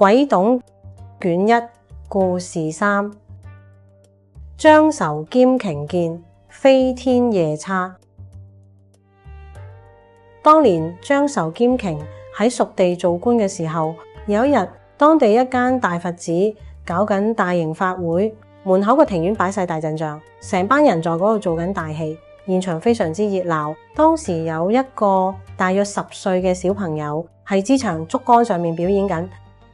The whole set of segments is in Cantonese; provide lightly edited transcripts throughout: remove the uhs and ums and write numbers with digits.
鬼董卷一故事3，將仇兼瓊見，飛天夜叉。當年將仇兼瓊喺蜀地做官嘅時候，有一日，當地一間大佛寺搞緊大型法會，門口個庭院擺晒大陣仗，成班人在嗰度做緊大戲，現場非常之熱鬧。當時有一個大約10歲嘅小朋友喺支場竹竿上面表演緊，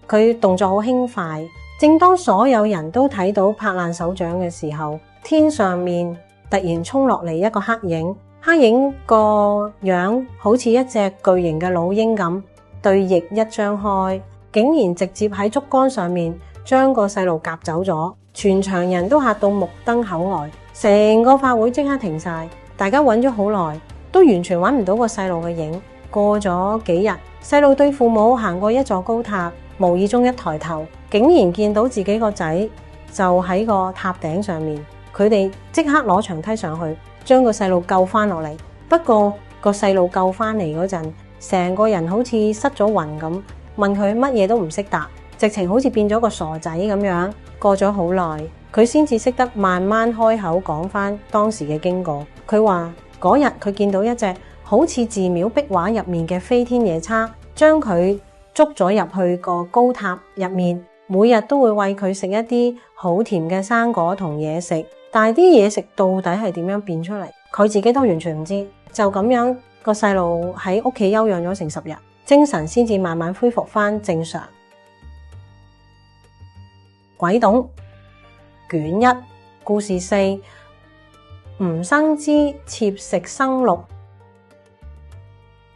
佢動作好輕快。正當所有人都睇到拍爛手掌嘅時候，天上面突然衝落嚟一個黑影，黑影個樣好似一隻巨型嘅老鷹咁，對翼一張開，竟然直接喺竹竿上面將個細路夾走咗。全場人都嚇到目瞪口呆，成個法會即刻停晒，大家揾咗好耐都完全揾唔到個細路嘅影。過咗幾日，細路對父母行過一座高塔，無意中一抬頭，竟然見到自己個仔就喺個塔頂上面。佢哋即刻攞長梯上去，將個細路救翻落嚟。不過個細路救翻嚟嗰陣，成個人好似失咗魂咁，問佢乜嘢都唔識答，直情好似變咗個傻仔咁樣。過咗好耐，佢先至識得慢慢開口講翻當時嘅經過。佢話嗰日佢見到一隻好似寺廟壁畫入面嘅飛天夜叉，將佢捉咗入去個高塔入面，每日都會餵佢食一啲好甜嘅生果同嘢食。但係啲嘢食到底係點樣變出嚟，佢自己都完全唔知。就咁樣，個細路喺屋企休養咗成10日，精神先至慢慢恢復翻正常。鬼董卷一故事4，吳生之妾食生鹿。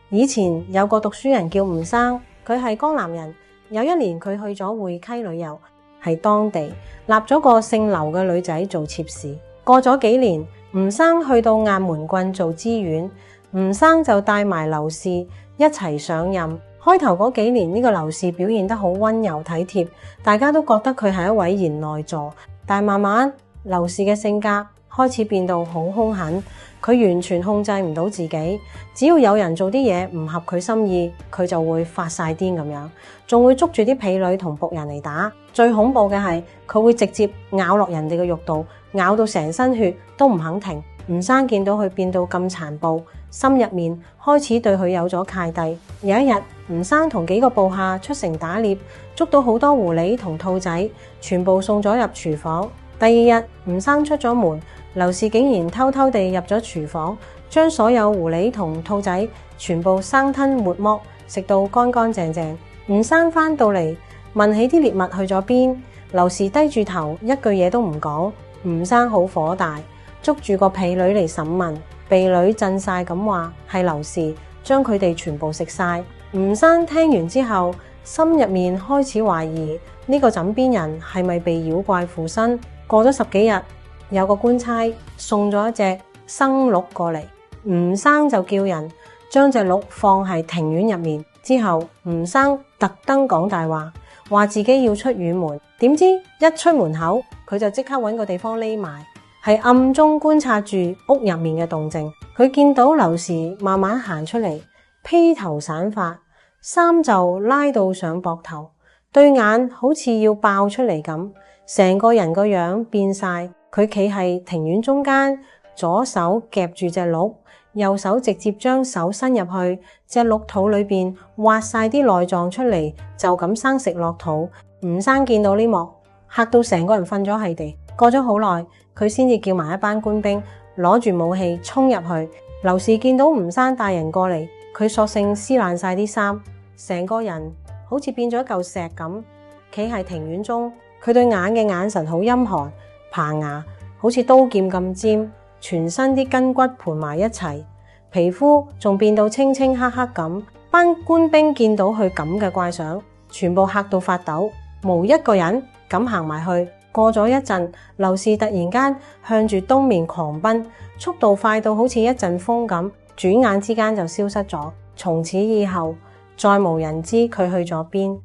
以前有個讀書人叫吳生，佢係江南人。有一年佢去咗會稽旅遊，喺當地立咗個姓劉嘅女仔做妾侍。過咗幾年，吳生去到雁門郡做知縣，吳生就帶埋劉氏一齊上任。開頭嗰幾年，呢個劉氏表現得好溫柔體貼，大家都覺得佢係一位賢內助。但慢慢劉氏嘅性格開始變到好兇狠，佢完全控制唔到自己。只要有人做啲嘢唔合佢心意，佢就會發晒癲咁樣，仲會捉住啲婢女同僕人嚟打。最恐怖嘅係佢會直接咬落人哋嘅肉度，咬到成身血都唔肯停。吳生見到佢變到咁殘暴，心入面開始對佢有咗芥蒂。有一日，吳生同幾個部下出城打獵，捉到好多狐狸同兔仔，全部送咗入廚房。第二日，吳生出咗門，劉氏竟然偷偷地入咗廚房，將所有狐狸同兔仔全部生吞活剝，食到乾乾淨淨。吳生翻到嚟問起啲獵物去咗邊，劉氏低住頭一句嘢都唔講。吳生好火大，捉住個婢女嚟審問，婢女震晒咁話係劉氏將佢哋全部食晒。吳生聽完之後，心入面開始懷疑呢個枕邊人係咪被妖怪附身。過咗10幾日，有個官差送咗一隻生鹿過嚟，吳生就叫人將隻鹿放喺庭院入面。之後吳生特登講大話，話自己要出遠門，點知一出門口佢就即刻揾個地方匿埋，係暗中觀察住屋入面嘅動靜。佢見到劉氏慢慢行出嚟，披頭散髮，衫就拉到上膊頭，對眼好似要爆出嚟咁，成個人個樣變晒。佢企喺庭院中間，左手夾住隻鹿，右手直接將手伸入去隻鹿肚裏邊，挖晒啲內臟出嚟，就咁生食落肚。吳生見到呢幕，嚇到成個人瞓咗喺地。過咗好耐，佢先至叫埋一班官兵攞住武器衝入去。劉氏見到吳生帶人過嚟，佢索性撕爛晒啲衫，成個人好似變咗一嚿石咁，企喺庭院中。佢對眼嘅眼神好陰寒，棚牙好似刀劍咁尖，全身啲筋骨盤埋一齊，皮膚仲變到青青黑黑咁。班官兵見到佢咁嘅怪相，全部嚇到發抖，冇一個人敢行埋去。過咗一陣，劉氏突然間向住東面狂奔，速度快到好似一陣風咁，轉眼之間就消失咗。從此以後，再無人知佢去咗邊。